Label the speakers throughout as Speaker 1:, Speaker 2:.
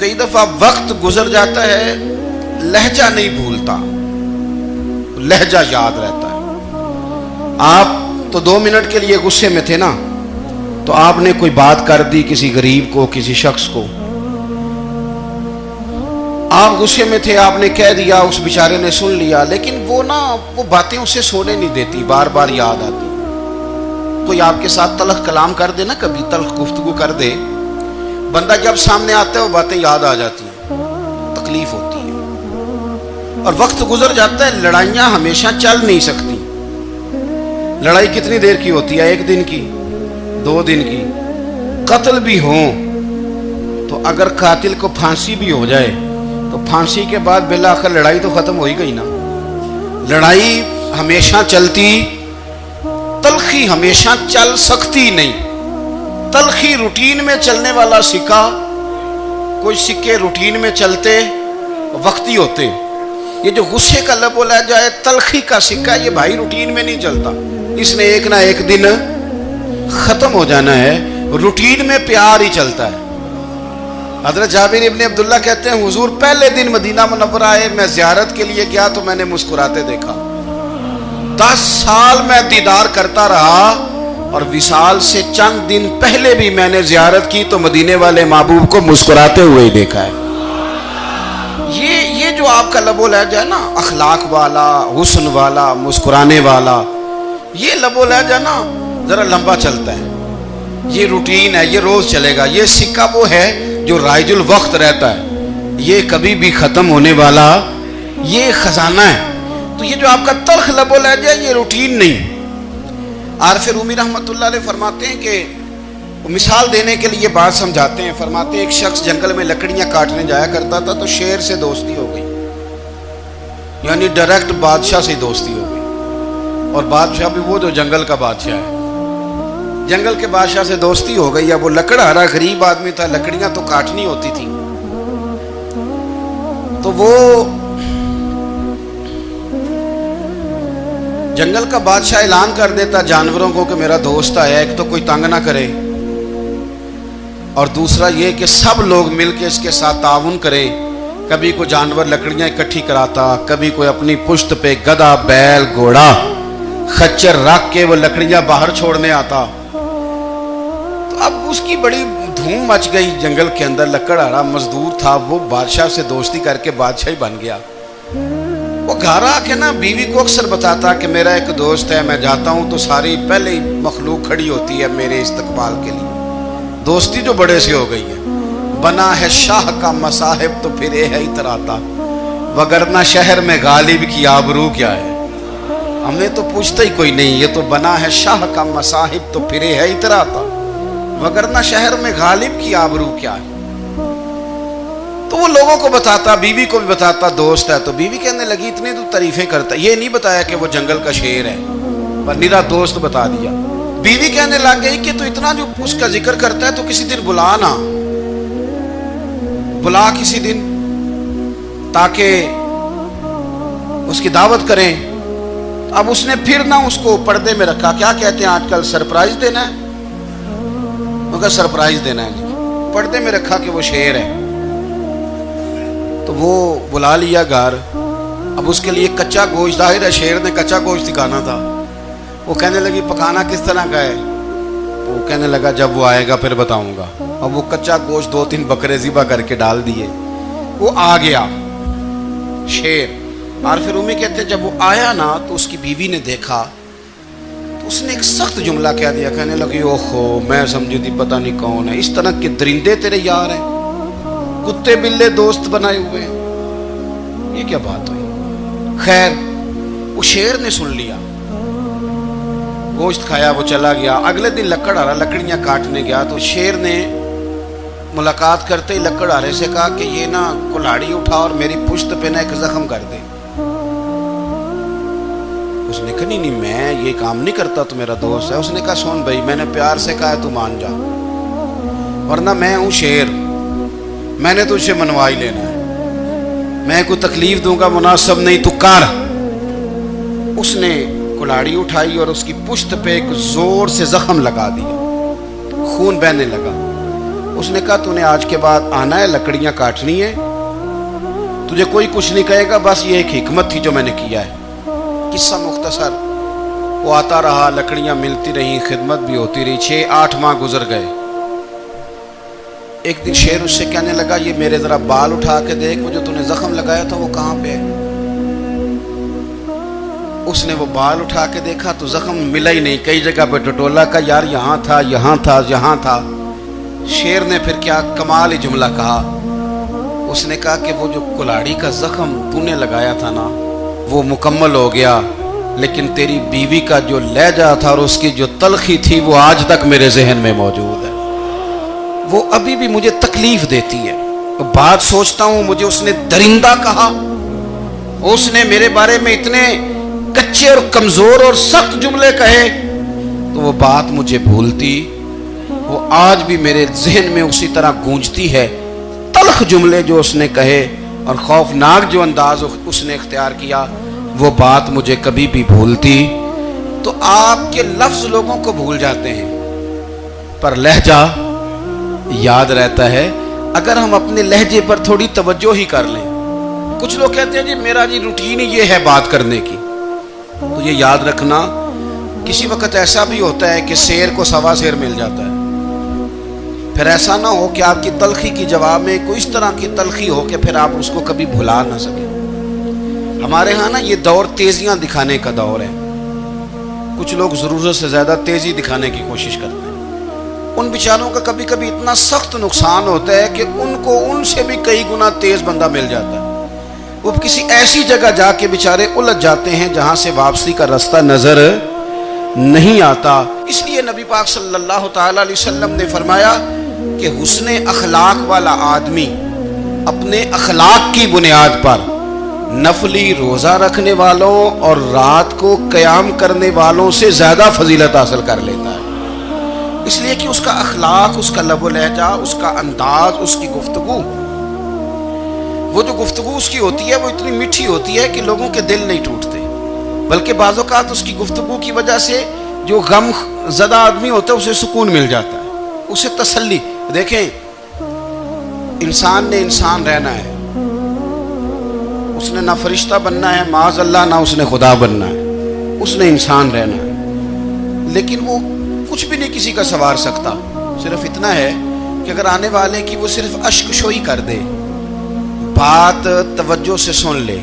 Speaker 1: کئی دفعہ وقت گزر جاتا ہے، لہجہ نہیں بھولتا، لہجہ یاد رہتا ہے۔ آپ تو 2 منٹ کے لیے غصے میں تھے نا، تو آپ نے کوئی بات کر دی کسی غریب کو، کسی شخص کو، آپ غصے میں تھے، آپ نے کہہ دیا، اس بیچارے نے سن لیا، لیکن وہ باتیں اسے سونے نہیں دیتی، بار بار یاد آتی۔ کوئی آپ کے ساتھ تلخ کلام کر دے نا، کبھی تلخ گفتگو کر دے، بندہ جب سامنے آتا ہے وہ باتیں یاد آ جاتی ہیں، تکلیف ہوتی ہے، اور وقت گزر جاتا ہے۔ لڑائیاں ہمیشہ چل نہیں سکتی۔ لڑائی کتنی دیر کی ہوتی ہے؟ 1 دن کی، 2 دن کی۔ قتل بھی ہوں تو اگر قاتل کو پھانسی بھی ہو جائے تو پھانسی کے بعد بالآخر لڑائی تو ختم ہو ہی گئی نا۔ لڑائی ہمیشہ چلتی، تلخی ہمیشہ چل سکتی نہیں۔ تلخی روٹین میں چلنے والا سکہ، کوئی سکے روٹین میں چلتے وقتی ہوتے، یہ جو غصے کا لب و لہجہ ہے، تلخی کا سکہ، یہ بھائی روٹین میں نہیں چلتا، اس نے ایک نہ ایک دن ختم ہو جانا ہے۔ روٹین میں پیار ہی چلتا ہے۔ حضرت جابر ابن عبداللہ کہتے ہیں حضور پہلے دن مدینہ منورہ آئے، میں زیارت کے لیے گیا تو میں نے مسکراتے دیکھا۔ 10 سال میں دیدار کرتا رہا، اور وصال سے چند دن پہلے بھی میں نے زیارت کی تو مدینے والے محبوب کو مسکراتے ہوئے ہی دیکھا ہے۔ یہ جو آپ کا لب و لہجہ ہے نا، اخلاق والا، حسن والا، مسکرانے والا، یہ لب و لہجہ نا ذرا لمبا چلتا ہے، یہ روٹین ہے، یہ روز چلے گا۔ یہ سکہ وہ ہے جو رائج الوقت رہتا ہے، یہ کبھی بھی ختم ہونے والا یہ خزانہ ہے۔ تو یہ جو آپ کا تلخ لب و لہجہ ہے، یہ روٹین نہیں۔ عارف رومی رحمۃ اللہ علیہ فرماتے ہیں کہ مثال دینے کے لیے بات سمجھاتے ہیں، فرماتے ہیں ایک شخص جنگل میں لکڑیاں کاٹنے جایا کرتا تھا تو شیر سے دوستی ہو گئی، یعنی ڈائریکٹ بادشاہ سے دوستی ہو گئی، اور بادشاہ بھی وہ جو جنگل کا بادشاہ ہے، جنگل کے بادشاہ سے دوستی ہو گئی۔ اب وہ لکڑہارا غریب آدمی تھا، لکڑیاں تو کاٹنی ہوتی تھی، تو وہ جنگل کا بادشاہ اعلان کر دیتا جانوروں کو کہ میرا دوست آیا، ایک تو کوئی تنگ نہ کرے، اور دوسرا یہ کہ سب لوگ مل کے اس کے ساتھ تعاون کریں۔ کبھی کوئی جانور لکڑیاں اکٹھی کراتا، کبھی کوئی اپنی پشت پہ گدھا، بیل، گھوڑا، خچر رکھ کے وہ لکڑیاں باہر چھوڑنے آتا۔ تو اب اس کی بڑی دھوم مچ گئی جنگل کے اندر، لکڑہارا مزدور تھا، وہ بادشاہ سے دوستی کر کے بادشاہ ہی بن گیا۔ وہ گھر آ کے نا بیوی کو اکثر بتاتا کہ میرا ایک دوست ہے، میں جاتا ہوں تو ساری پہلے ہی مخلوق کھڑی ہوتی ہے میرے استقبال کے لیے۔ دوستی جو بڑے سے ہو گئی ہے۔ بنا ہے شاہ کا مصاحب تو پھر یہ ہے اتراتا، وگرنہ شہر میں غالب کی آبرو کیا ہے۔ ہمیں تو پوچھتا ہی کوئی نہیں، یہ تو بنا ہے شاہ کا مصاحب تو پھر یہ ہے اتراتا، وگرنہ شہر میں غالب کی آبرو کیا ہے۔ تو وہ لوگوں کو بتاتا، بیوی کو بھی بتاتا دوست ہے، تو بیوی کہنے لگی اتنی تو تعریفیں کرتا، یہ نہیں بتایا کہ وہ جنگل کا شیر ہے، پر میرا دوست بتا دیا۔ بیوی کہنے لگ گئی کہ تو اتنا جو اس کا ذکر کرتا ہے تو کسی دن بلا نا، بلا کسی دن تاکہ اس کی دعوت کریں۔ اب اس نے پھر نہ اس کو پردے میں رکھا، کیا کہتے ہیں آج کل سرپرائز دینا ہے، مگر سرپرائز دینا ہے جی، پردے میں رکھا کہ وہ شیر ہے۔ تو وہ بلا لیا گھر۔ اب اس کے لیے کچا گوشت، ظاہر ہے شیر نے کچا گوشت دکھانا تھا۔ وہ کہنے لگی پکانا کس طرح کا ہے؟ وہ کہنے لگا جب وہ آئے گا پھر بتاؤں گا۔ اب وہ کچا گوشت 2-3 بکرے ذبح کر کے ڈال دیے، وہ آ گیا شیر۔ عارف رومی کہتے ہیں جب وہ آیا نا تو اس کی بیوی نے دیکھا تو اس نے ایک سخت جملہ کہہ دیا، کہنے لگی اوہو میں سمجھی تھی پتہ نہیں کون ہے، اس طرح کے درندے تیرے یار ہیں، کتے بلے دوست بنائے ہوئے ہیں، یہ کیا بات ہوئی؟ خیر وہ شیر نے سن لیا، گوشت کھایا، وہ چلا گیا۔ اگلے دن لکڑہارا لکڑیاں کاٹنے گیا تو شیر نے ملاقات کرتے ہی لکڑہارے سے کہا کہ یہ نا کلاڑی اٹھا اور میری پشت پہ نا ایک زخم کر دے۔ اس نے کہا نہیں میں یہ کام نہیں کرتا، تو میرا دوست ہے۔ اس نے کہا سن بھائی میں نے پیار سے کہا ہے تو مان جا، ورنہ میں ہوں شیر، میں نے تجھ سے منوا ہی لینا ہے، میں کوئی تکلیف دوں گا مناسب نہیں، تو کر۔ اس نے کلاڑی اٹھائی اور اس کی پشت پہ ایک زور سے زخم لگا دیا، خون بہنے لگا۔ اس نے کہا تو نے آج کے بعد آنا ہے, لکڑیاں کاٹنی ہے, تجھے کوئی کچھ نہیں کہے گا, بس یہ ایک حکمت تھی جو میں نے کیا ہے. قصہ مختصر, وہ آتا رہا, لکڑیاں ملتی رہیں, خدمت بھی ہوتی رہی, 6-8 ماہ گزر گئے. ایک دن شیر اس سے کہنے لگا یہ میرے ذرا بال اٹھا کے دیکھ, وہ جو تو نے زخم لگایا تھا وہ کہاں پہ ہے. اس نے وہ بال اٹھا کے دیکھا تو زخم ملا ہی نہیں, کئی جگہ پہ ٹٹولا کا, یار یہاں تھا یہاں تھا یہاں تھا. شیر نے پھر کیا کمال ہی جملہ کہا, اس نے کہا کہ وہ جو کلاڑی کا زخم تو نے لگایا تھا نا وہ مکمل ہو گیا, لیکن تیری بیوی کا جو لہجہ تھا اور اس کی جو تلخی تھی وہ آج تک میرے ذہن میں موجود ہے, وہ ابھی بھی مجھے تکلیف دیتی ہے. بات سوچتا ہوں مجھے اس نے درندہ کہا, اس نے میرے بارے میں اتنے کچے اور کمزور اور سخت جملے کہے, تو وہ بات مجھے بھولتی, وہ آج بھی میرے ذہن میں اسی طرح گونجتی ہے. تلخ جملے جو اس نے کہے اور خوفناک جو انداز اس نے اختیار کیا, وہ بات مجھے کبھی بھی بھولتی. تو آپ کے لفظ لوگوں کو بھول جاتے ہیں پر لہجہ یاد رہتا ہے اگر ہم اپنے لہجے پر تھوڑی توجہ ہی کر لیں. کچھ لوگ کہتے ہیں جی میرا جی روٹین ہی یہ ہے بات کرنے کی, تو یہ یاد رکھنا کسی وقت ایسا بھی ہوتا ہے کہ شیر کو سوا شیر مل جاتا ہے. پھر ایسا نہ ہو کہ آپ کی تلخی کی جواب میں کوئی اس طرح کی تلخی ہو کہ پھر آپ اس کو کبھی بھلا نہ سکیں. ہمارے ہاں نا یہ دور تیزیاں دکھانے کا دور ہے, کچھ لوگ ضرورت سے زیادہ تیزی دکھانے کی کوشش کرتے ہیں. ان بیچاروں کا کبھی کبھی اتنا سخت نقصان ہوتا ہے کہ ان کو ان سے بھی کئی گنا تیز بندہ مل جاتا ہے. وہ کسی ایسی جگہ جا کے بیچارے الجھ جاتے ہیں جہاں سے واپسی کا راستہ نظر نہیں آتا. اس لیے نبی پاک صلی اللہ تعالی علیہ وسلم نے فرمایا کہ حسن اخلاق والا آدمی اپنے اخلاق کی بنیاد پر نفلی روزہ رکھنے والوں اور رات کو قیام کرنے والوں سے زیادہ فضیلت حاصل کر لیتا ہے. اس لیے کہ اس کا اخلاق, اس کا لب و لہجہ, اس کا انداز, اس کی گفتگو, وہ جو گفتگو اس کی ہوتی ہے وہ اتنی میٹھی ہوتی ہے کہ لوگوں کے دل نہیں ٹوٹتے, بلکہ بعض اوقات اس کی گفتگو کی وجہ سے جو غم زدہ آدمی ہوتا ہے اسے سکون مل جاتا ہے, اسے تسلی. دیکھیں انسان نے انسان رہنا ہے, اس نے نہ فرشتہ بننا ہے معاذ اللہ, نہ اس نے خدا بننا ہے, اس نے انسان رہنا ہے. لیکن وہ کچھ بھی نہیں کسی کا سنوار سکتا, صرف اتنا ہے کہ اگر آنے والے کی وہ صرف اشک شوئی کر دے, بات توجہ سے سن لے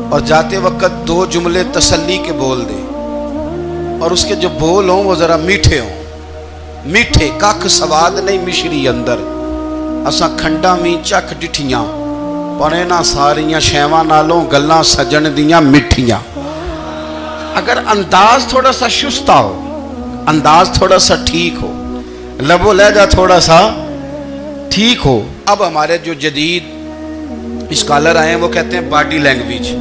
Speaker 1: اور جاتے وقت 2 جملے تسلی کے بول دے, اور اس کے جو بول ہوں وہ ذرا میٹھے ہوں, میٹھے کھ سواد نہیں مشری اندر, اساں کھنڈا میں چکھ ڈٹھیاں پڑے نہ ساریاں شیواں نالوں گلاں سجن دیاں مٹھیاں. اگر انداز تھوڑا سا شستہ ہو, انداز تھوڑا سا ٹھیک ہو, لب و لہجہ تھوڑا سا ٹھیک ہو. اب ہمارے جو جدید اسکالر آئے ہیں وہ کہتے ہیں باڈی لینگویج.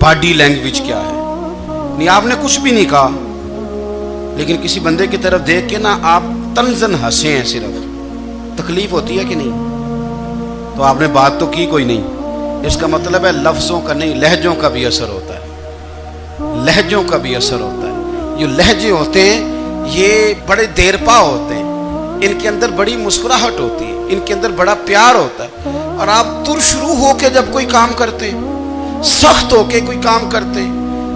Speaker 1: باڈی لینگویج کیا ہے؟ نہیں آپ نے کچھ بھی نہیں کہا, لیکن کسی بندے کی طرف دیکھ کے نا آپ تنزن ہنسے ہیں, صرف تکلیف ہوتی ہے کہ نہیں؟ تو آپ نے بات تو کی کوئی نہیں. اس کا مطلب ہے لفظوں کا نہیں, لہجوں کا بھی اثر ہوتا ہے, لہجوں کا بھی اثر ہوتا ہے. جو لہجے ہوتے ہیں یہ بڑے دیر پا ہوتے ہیں, ان کے اندر بڑی مسکراہٹ ہوتی ہے, ان کے اندر بڑا پیار ہوتا ہے. اور آپ ترشروح ہو کے جب کوئی کام کرتے, سخت ہو کے کوئی کام کرتے,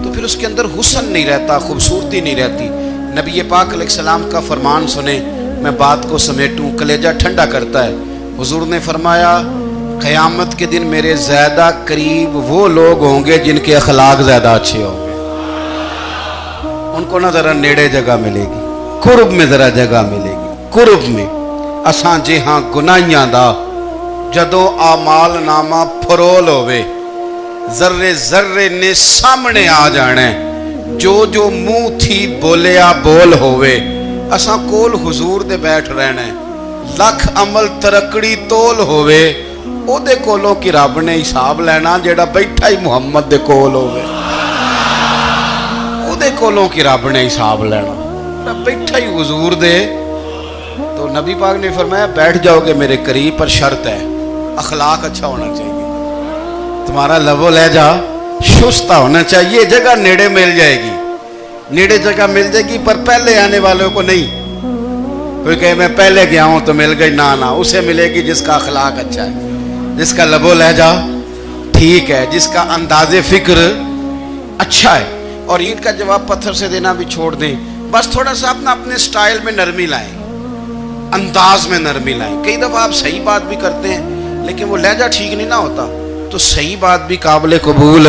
Speaker 1: تو پھر اس کے اندر حسن نہیں رہتا, خوبصورتی نہیں رہتی. نبی پاک علیہ السلام کا فرمان سنیں, میں بات کو سمیٹوں, کلیجہ ٹھنڈا کرتا ہے. حضور نے فرمایا قیامت کے دن میرے زیادہ قریب وہ لوگ ہوں گے جن کے اخلاق زیادہ اچھے ہوں گے. ان کو نہ ذرا نیڑے جگہ ملے گی, قرب میں ذرا جگہ ملے گی, قرب میں. اساں جے ہاں گناہیاں دا جدوں آمال نامہ پھرول ہوئے, ذرے ذرے نے سامنے آ جانے, جو جو منہ تھی بولیا بول ہوئے. اساں کول حضور دے بیٹھ رہنے, لکھ عمل ترکڑی تول ہوئے, او دے کولوں کی رب نے حساب لینا جیڑا بیٹھا ہی محمد دے کول ہوئے. او دے کولوں کی رب نے حساب لینا بیٹھا ہی حضور دے. تو نبی پاک نے فرمایا بیٹھ جاؤ گے میرے قریب, پر شرط ہے اخلاق اچھا ہونا چاہیے, تمہارا لب و لہجہ شستہ ہونا چاہیے. جگہ نیڑے مل جائے گی, نیڑے جگہ مل جائے گی, پر پہلے آنے والوں کو نہیں. کوئی کہے میں پہلے گیا ہوں تو مل گئی، نہ اسے ملے گی جس کا اخلاق اچھا ہے، جس کا لب و لہجہ ٹھیک ہے، جس کا انداز فکر اچھا ہے۔ اور اینٹ کا جواب پتھر سے دینا بھی چھوڑ دیں، بس تھوڑا سا اپنے سٹائل میں نرمی لائیں، انداز میں نرمی لائیں۔ کئی دفعہ آپ صحیح بات بھی کرتے ہیں لیکن وہ لہجہ ٹھیک نہیں نہ ہوتا تو صحیح بات بھی قابل قبول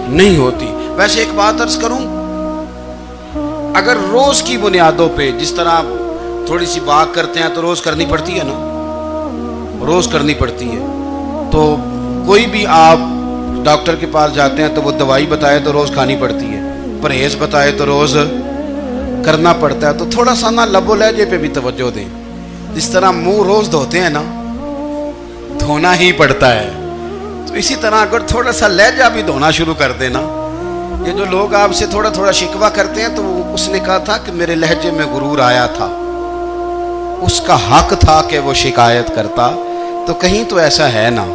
Speaker 1: نہیں ہوتی۔ ویسے ایک بات عرض کروں، اگر روز کی بنیادوں پہ جس طرح آپ تھوڑی سی واک کرتے ہیں تو روز کرنی پڑتی ہے نا، روز کرنی پڑتی ہے، تو کوئی بھی آپ ڈاکٹر کے پاس جاتے ہیں تو وہ دوائی بتائے تو روز کھانی پڑتی ہے، پرہیز بتائے تو روز کرنا پڑتا ہے، تو تھوڑا سا نا لب و لہجے پہ بھی توجہ دیں۔ جس طرح منہ روز دھوتے ہیں نا، دھونا ہی پڑتا ہے، تو اسی طرح اگر تھوڑا سا لہجہ بھی دھونا شروع کر دینا۔ یہ جو لوگ آپ سے تھوڑا تھوڑا شکوہ کرتے ہیں تو اس نے کہا تھا کہ میرے لہجے میں غرور آیا تھا، اس کا حق تھا کہ وہ شکایت کرتا، تو کہیں تو ایسا ہے نا،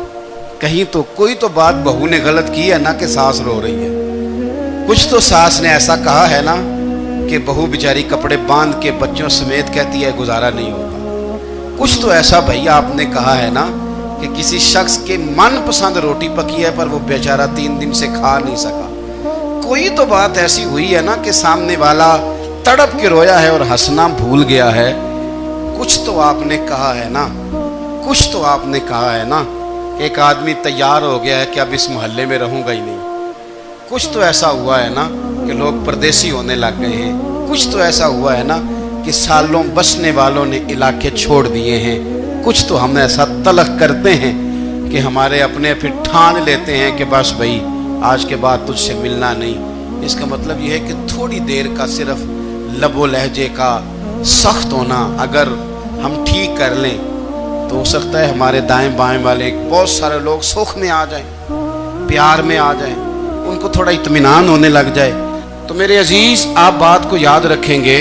Speaker 1: کہیں تو کوئی تو بات بہو نے غلط کی ہے نا کہ ساس رو رہی ہے، کچھ تو ساس نے ایسا کہا ہے نا کہ بہو بیچاری کپڑے باندھ کے بچوں سمیت کہتی ہے گزارا نہیں ہوتا، کچھ تو ایسا بھائی آپ نے کہا ہے نا کہ کسی شخص کے من پسند روٹی پکی ہے پر وہ بیچارہ 3 دن سے کھا نہیں سکا، کوئی تو بات ایسی ہوئی ہے نا کہ سامنے والا تڑپ کے رویا ہے اور ہنسنا بھول گیا ہے، کچھ تو آپ نے کہا ہے نا، کچھ تو آپ نے کہا ہے نا کہ ایک آدمی تیار ہو گیا ہے کہ اب اس محلے میں رہوں گا ہی نہیں، کچھ تو ایسا ہوا ہے نا کہ لوگ پردیسی ہونے لگ گئے ہیں، کچھ تو ایسا ہوا ہے نا کہ سالوں بسنے والوں نے علاقے چھوڑ دیے ہیں، کچھ تو ہم ایسا تلخ کرتے ہیں کہ ہمارے اپنے پھر ٹھان لیتے ہیں کہ بس بھائی آج کے بعد تجھ سے ملنا نہیں۔ اس کا مطلب یہ ہے کہ تھوڑی دیر کا صرف لب و لہجے کا سخت ہونا اگر ہم ٹھیک کر لیں تو ہو سکتا ہے ہمارے دائیں بائیں والے بہت سارے لوگ سوکھ میں آ جائیں، پیار میں آ جائیں، ان کو تھوڑا اطمینان ہونے لگ جائے۔ تو میرے عزیز آپ بات کو یاد رکھیں گے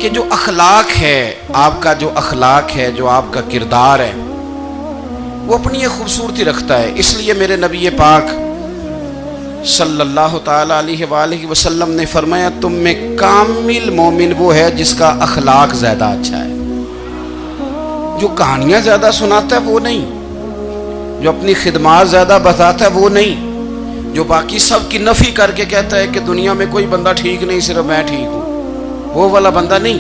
Speaker 1: کہ جو اخلاق ہے، آپ کا جو اخلاق ہے، جو آپ کا کردار ہے، وہ اپنی ایک خوبصورتی رکھتا ہے۔ اس لیے میرے نبی پاک صلی اللہ تعالی علیہ وآلہ وسلم نے فرمایا تم میں کامل مومن وہ ہے جس کا اخلاق زیادہ اچھا ہے، جو کہانیاں زیادہ سناتا ہے وہ نہیں، جو اپنی خدمات زیادہ بتاتا ہے وہ نہیں، جو باقی سب کی نفی کر کے کہتا ہے کہ دنیا میں کوئی بندہ ٹھیک نہیں صرف میں ٹھیک ہوں، وہ والا بندہ نہیں،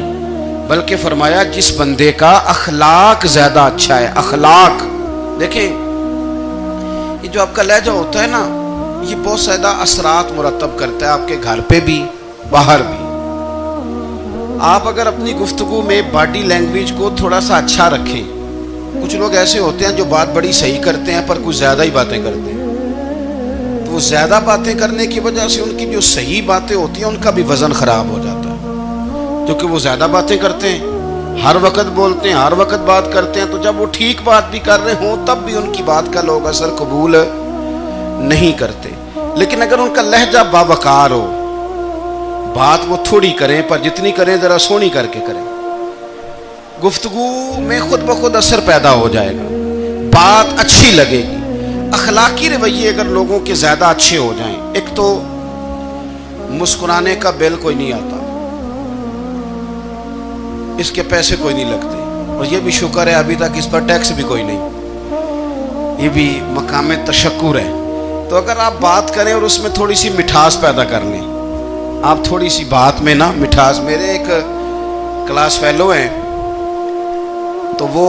Speaker 1: بلکہ فرمایا جس بندے کا اخلاق زیادہ اچھا ہے۔ اخلاق دیکھیں، یہ جو آپ کا لہجہ ہوتا ہے نا، یہ بہت زیادہ اثرات مرتب کرتا ہے آپ کے گھر پہ بھی باہر بھی۔ آپ اگر اپنی گفتگو میں باڈی لینگویج کو تھوڑا سا اچھا رکھیں، کچھ لوگ ایسے ہوتے ہیں جو بات بڑی صحیح کرتے ہیں پر کچھ زیادہ ہی باتیں کرتے ہیں، تو وہ زیادہ باتیں کرنے کی وجہ سے ان کی جو صحیح باتیں ہوتی ہیں ان کا بھی وزن خراب ہو جاتا ہے، کیونکہ وہ زیادہ باتیں کرتے ہیں، ہر وقت بولتے ہیں، ہر وقت بات کرتے ہیں، تو جب وہ ٹھیک بات بھی کر رہے ہوں تب بھی ان کی بات کا لوگ اثر قبول نہیں کرتے۔ لیکن اگر ان کا لہجہ باوقار ہو، بات وہ تھوڑی کریں پر جتنی کریں ذرا سونی کر کے کریں، گفتگو میں خود بخود اثر پیدا ہو جائے گا، بات اچھی لگے گی۔ اخلاقی رویے اگر لوگوں کے زیادہ اچھے ہو جائیں، ایک تو مسکرانے کا بل کوئی نہیں آتا، اس کے پیسے کوئی نہیں لگتے، اور یہ بھی شکر ہے ابھی تک اس پر ٹیکس بھی کوئی نہیں، یہ بھی مقام تشکر ہے۔ تو اگر آپ بات کریں اور اس میں تھوڑی سی مٹھاس پیدا کر لیں، آپ تھوڑی سی بات میں نا مٹھاس، میرے ایک کلاس فیلو ہیں تو وہ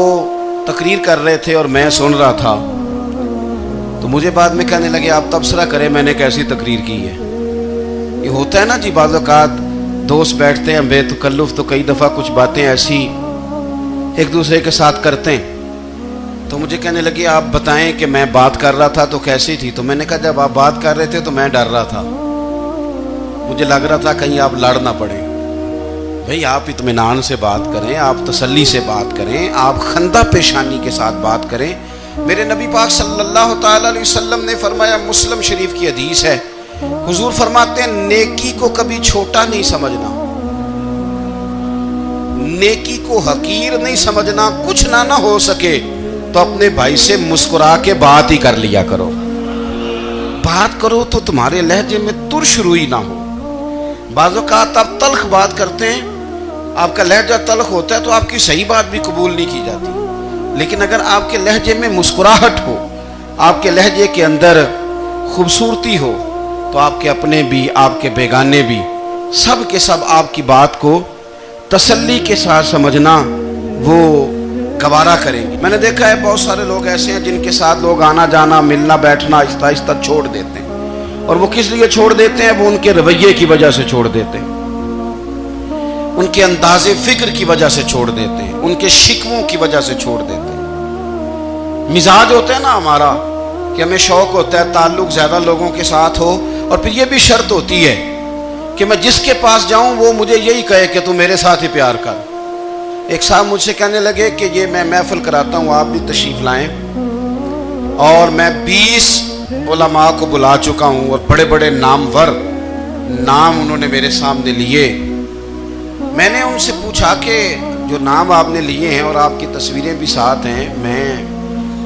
Speaker 1: تقریر کر رہے تھے اور میں سن رہا تھا، تو مجھے بعد میں کہنے لگے آپ تبصرہ کریں میں نے کیسی تقریر کی ہے۔ یہ ہوتا ہے نا جی، بعض اوقات دوست بیٹھتے ہیں بے تکلف تو کئی دفعہ کچھ باتیں ایسی ایک دوسرے کے ساتھ کرتے ہیں، تو مجھے کہنے لگے آپ بتائیں کہ میں بات کر رہا تھا تو کیسی تھی، تو میں نے کہا جب آپ بات کر رہے تھے تو میں ڈر رہا تھا، مجھے لگ رہا تھا کہیں آپ لڑ نہ پڑیں۔ بھئی آپ اطمینان سے بات کریں، آپ تسلی سے بات کریں، آپ خندہ پیشانی کے ساتھ بات کریں۔ میرے نبی پاک صلی اللہ تعالی علیہ وسلم نے فرمایا، مسلم شریف کی حدیث ہے، حضور فرماتے ہیں نیکی کو کبھی چھوٹا نہیں سمجھنا، نیکی کو حقیر نہیں سمجھنا، کچھ نہ ہو سکے تو اپنے بھائی سے مسکرا کے بات ہی کر لیا کرو، بات کرو تو تمہارے لہجے میں ترش روئی نہ ہو۔ بعض اوقات آپ تلخ بات کرتے ہیں آپ کا لہجہ تلخ ہوتا ہے تو آپ کی صحیح بات بھی قبول نہیں کی جاتی، لیکن اگر آپ کے لہجے میں مسکراہٹ ہو، آپ کے لہجے کے اندر خوبصورتی ہو، تو آپ کے اپنے بھی، آپ کے بیگانے بھی، سب کے سب آپ کی بات کو تسلی کے ساتھ سمجھنا وہ گوارا کریں گے۔ میں نے دیکھا ہے بہت سارے لوگ ایسے ہیں جن کے ساتھ لوگ آنا جانا، ملنا بیٹھنا آہستہ آہستہ چھوڑ دیتے ہیں، اور وہ کس لیے چھوڑ دیتے ہیں؟ وہ ان کے رویے کی وجہ سے چھوڑ دیتے ہیں، ان کے انداز فکر کی وجہ سے چھوڑ دیتے ہیں، ان کے شکووں کی وجہ سے چھوڑ دیتے ہیں۔ مزاج ہوتا ہے نا ہمارا کہ ہمیں شوق ہوتا ہے تعلق زیادہ لوگوں کے ساتھ ہو، اور پھر یہ بھی شرط ہوتی ہے کہ میں جس کے پاس جاؤں وہ مجھے یہی کہے کہ تو میرے ساتھ ہی پیار کر۔ ایک صاحب مجھ سے کہنے لگے کہ یہ میں محفل کراتا ہوں، آپ بھی تشریف لائیں، اور میں 20 علماء کو بلا چکا ہوں، اور بڑے بڑے نامور نام انہوں نے میرے سامنے لیے۔ میں نے ان سے پوچھا کہ جو نام آپ نے لیے ہیں اور آپ کی تصویریں بھی ساتھ ہیں، میں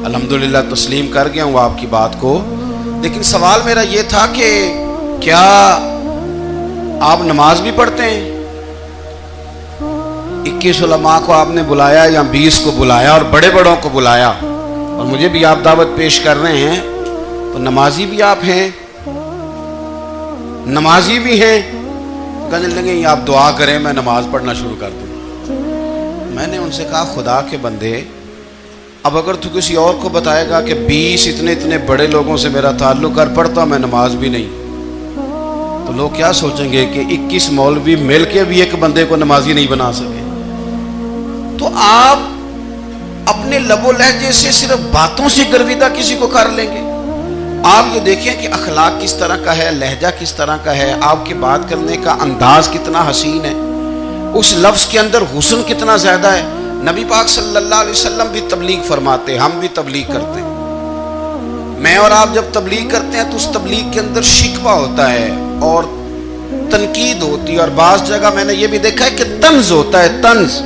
Speaker 1: الحمدللہ تسلیم کر گیا ہوں آپ کی بات کو، لیکن سوال میرا یہ تھا کہ کیا آپ نماز بھی پڑھتے ہیں؟ 21 علماء کو آپ نے بلایا یا 20 کو بلایا اور بڑے بڑوں کو بلایا، اور مجھے بھی آپ دعوت پیش کر رہے ہیں، تو نمازی بھی آپ ہیں، نمازی بھی ہیں؟ کہنے لگے آپ دعا کریں میں نماز پڑھنا شروع کر دوں۔ میں نے ان سے کہا خدا کے بندے، اب اگر تو کسی اور کو بتائے گا کہ 20 اتنے بڑے لوگوں سے میرا تعلق کر پڑتا میں نماز بھی نہیں، تو لوگ کیا سوچیں گے کہ 21 مولوی مل کے بھی ایک بندے کو نمازی نہیں بنا سکے۔ تو آپ اپنے لب و لہجے سے صرف باتوں سے گرویدہ کسی کو کر لیں گے؟ آپ یہ دیکھیں کہ اخلاق کس طرح کا ہے، لہجہ کس طرح کا ہے، آپ کے بات کرنے کا انداز کتنا حسین ہے، اس لفظ کے اندر حسن کتنا زیادہ ہے۔ نبی پاک صلی اللہ علیہ وسلم بھی تبلیغ فرماتے، ہم بھی تبلیغ کرتے ہیں۔ میں اور آپ جب تبلیغ کرتے ہیں تو اس تبلیغ کے اندر شکوہ ہوتا ہے اور تنقید ہوتی ہے، اور بعض جگہ میں نے یہ بھی دیکھا ہے کہ طنز ہوتا ہے، طنز۔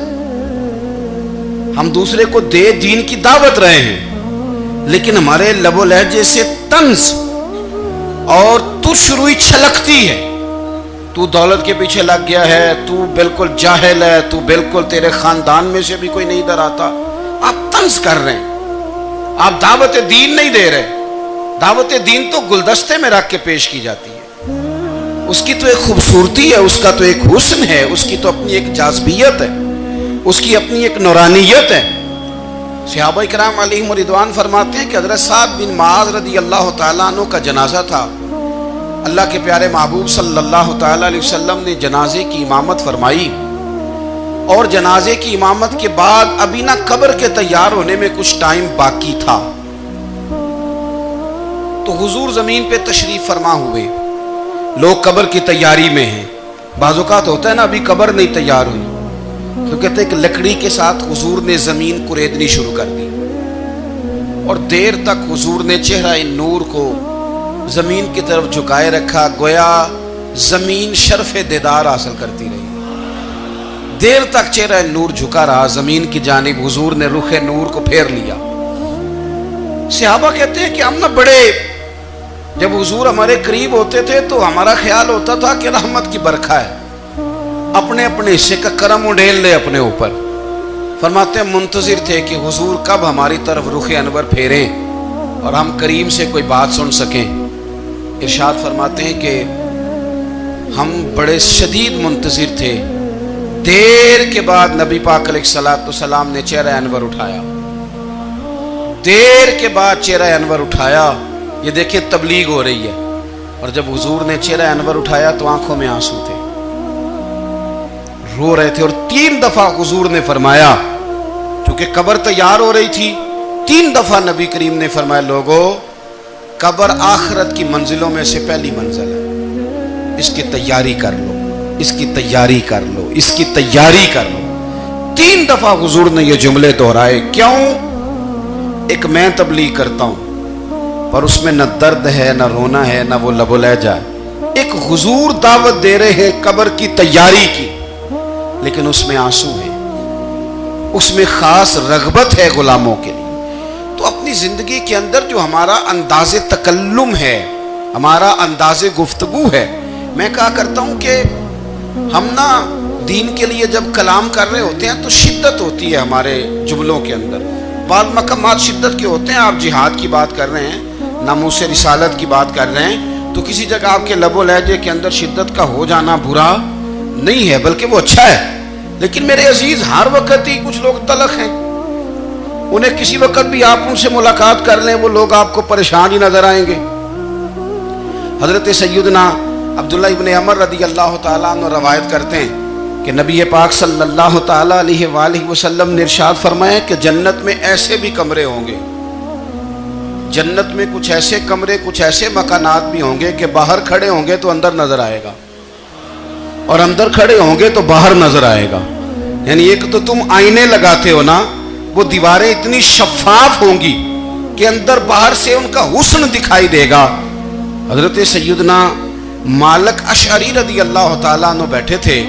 Speaker 1: ہم دوسرے کو دین کی دعوت رہے ہیں، لیکن ہمارے لب و لہجے سے طنز اور تش روئی چھلکتی ہے۔ تو دولت کے پیچھے لگ گیا ہے، تو بالکل جاہل ہے، تو بالکل تیرے خاندان میں سے بھی کوئی نہیں ادھر آتا۔ آپ طنز کر رہے ہیں، آپ دعوت دین نہیں دے رہے۔ دعوت دین تو گلدستے میں رکھ کے پیش کی جاتی ہے، اس کی تو ایک خوبصورتی ہے، اس کا تو ایک حسن ہے، اس کی تو اپنی ایک جاذبیت ہے، اس کی اپنی ایک نورانیت ہے۔ صحابہ کرام علیہم رضوان فرماتے ہیں کہ حضرت سعد بن معاذ رضی اللہ تعالیٰ عنہ کا جنازہ تھا، اللہ کے پیارے محبوب صلی اللہ تعالیٰ علیہ وسلم نے جنازے کی امامت فرمائی، اور جنازے کی امامت کے بعد ابھی نہ قبر کے تیار ہونے میں کچھ ٹائم باقی تھا، تو حضور زمین پہ تشریف فرما ہوئے، لوگ قبر کی تیاری میں ہیں۔ بعض اوقات ہوتا ہے نا ابھی قبر نہیں تیار ہوئی، تو کہتے ہیں کہ لکڑی کے ساتھ حضور نے زمین کریدنی شروع کر دی، اور دیر تک حضور نے چہرہ نور کو زمین کی طرف جھکائے رکھا، گویا زمین شرف دیدار حاصل کرتی رہی۔ دیر تک چہرہ نور جھکا رہا زمین کی جانب، حضور نے رخ نور کو پھیر لیا۔ صحابہ کہتے ہیں کہ ہم نہ بڑے، جب حضور ہمارے قریب ہوتے تھے تو ہمارا خیال ہوتا تھا کہ رحمت کی برکھا ہے، اپنے اپنے حصے کا کرم اڈیل لے اپنے اوپر۔ فرماتے ہیں منتظر تھے کہ حضور کب ہماری طرف رخ انور پھیریں اور ہم کریم سے کوئی بات سن سکیں۔ ارشاد فرماتے ہیں کہ ہم بڑے شدید منتظر تھے، دیر کے بعد نبی پاک علیہ الصلوۃ والسلام نے چہرہ انور اٹھایا، دیر کے بعد چہرہ انور اٹھایا۔ یہ دیکھیں تبلیغ ہو رہی ہے، اور جب حضور نے چہرہ انور اٹھایا تو آنکھوں میں آنسو تھے، رو رہے تھے، اور 3 دفعہ حضور نے فرمایا، چونکہ قبر تیار ہو رہی تھی، 3 دفعہ نبی کریم نے فرمایا لوگو قبر آخرت کی منزلوں میں سے پہلی منزل ہے، اس کی تیاری کر لو، اس کی تیاری کر لو، اس کی تیاری کر لو۔ 3 دفعہ حضور نے یہ جملے دہرائے۔ کیوں؟ ایک میں تبلیغ کرتا ہوں پر اس میں نہ درد ہے، نہ رونا ہے، نہ وہ لب و لہجہ ہے۔ ایک حضور دعوت دے رہے ہیں قبر کی تیاری کی، لیکن اس میں آنسو ہے، اس میں خاص رغبت ہے غلاموں کے لیے۔ تو اپنی زندگی کے اندر جو ہمارا انداز تکلم ہے، ہمارا انداز گفتگو ہے، میں کہا کرتا ہوں کہ ہم نہ دین کے لیے جب کلام کر رہے ہوتے ہیں تو شدت ہوتی ہے ہمارے جملوں کے اندر. بعض مقامات شدت کے ہوتے ہیں. آپ جہاد کی بات کر رہے ہیں, ناموس رسالت کی بات کر رہے ہیں, تو کسی جگہ آپ کے لب و لہجے کے اندر شدت کا ہو جانا برا نہیں ہے, بلکہ وہ اچھا ہے. لیکن میرے عزیز, ہر وقت ہی کچھ لوگ تلخ ہیں. انہیں کسی وقت بھی آپ ان سے ملاقات کر لیں, وہ لوگ آپ کو پریشان ہی نظر آئیں گے. حضرت سیدنا عبداللہ ابن عمر رضی اللہ تعالیٰ عنہ روایت کرتے ہیں کہ نبی پاک صلی اللہ تعالیٰ علیہ وآلہ وسلم نے ارشاد فرمایا کہ جنت میں ایسے بھی کمرے ہوں گے, جنت میں کچھ ایسے کمرے, کچھ ایسے مکانات بھی ہوں گے کہ باہر کھڑے ہوں گے تو اندر نظر آئے گا, اور اندر کھڑے ہوں گے تو باہر نظر آئے گا. یعنی ایک تو تم آئینے لگاتے ہو نا, وہ دیواریں اتنی شفاف ہوں گی کہ اندر باہر سے ان کا حسن دکھائی دے گا. حضرت سیدنا مالک اشعری رضی اللہ تعالیٰ عنہ بیٹھے تھے,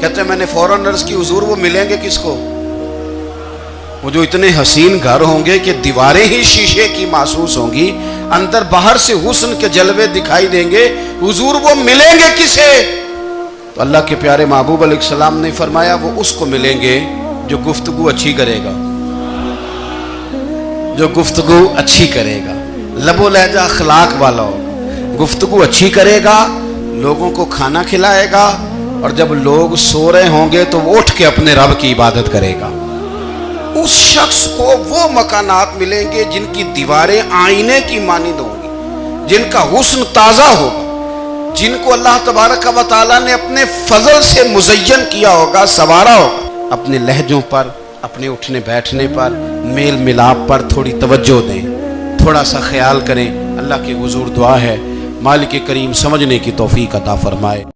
Speaker 1: کہتے ہیں میں نے فوراً عرض کی حضور وہ ملیں گے کس کو؟ وہ جو اتنے حسین گھر ہوں گے کہ دیواریں ہی شیشے کی محسوس ہوں گی, اندر باہر سے حسن کے جلوے دکھائی دیں گے, حضور وہ ملیں گے کسے؟ تو اللہ کے پیارے محبوب علیہ السلام نے فرمایا وہ اس کو ملیں گے جو گفتگو اچھی کرے گا, جو گفتگو اچھی کرے گا, لب و لہجہ اخلاق والا ہوگا, گفتگو اچھی کرے گا, لوگوں کو کھانا کھلائے گا, اور جب لوگ سو رہے ہوں گے تو وہ اٹھ کے اپنے رب کی عبادت کرے گا. اس شخص کو وہ مکانات ملیں گے جن کی دیواریں آئینے کی مانند ہوں گی, جن کا حسن تازہ ہوگا, جن کو اللہ تبارک و تعالیٰ نے اپنے فضل سے مزین کیا ہوگا, سنوارا ہوگا. اپنے لہجوں پر, اپنے اٹھنے بیٹھنے پر, میل ملاپ پر تھوڑی توجہ دیں, تھوڑا سا خیال کریں. اللہ کے حضور دعا ہے مالک کریم سمجھنے کی توفیق عطا فرمائے.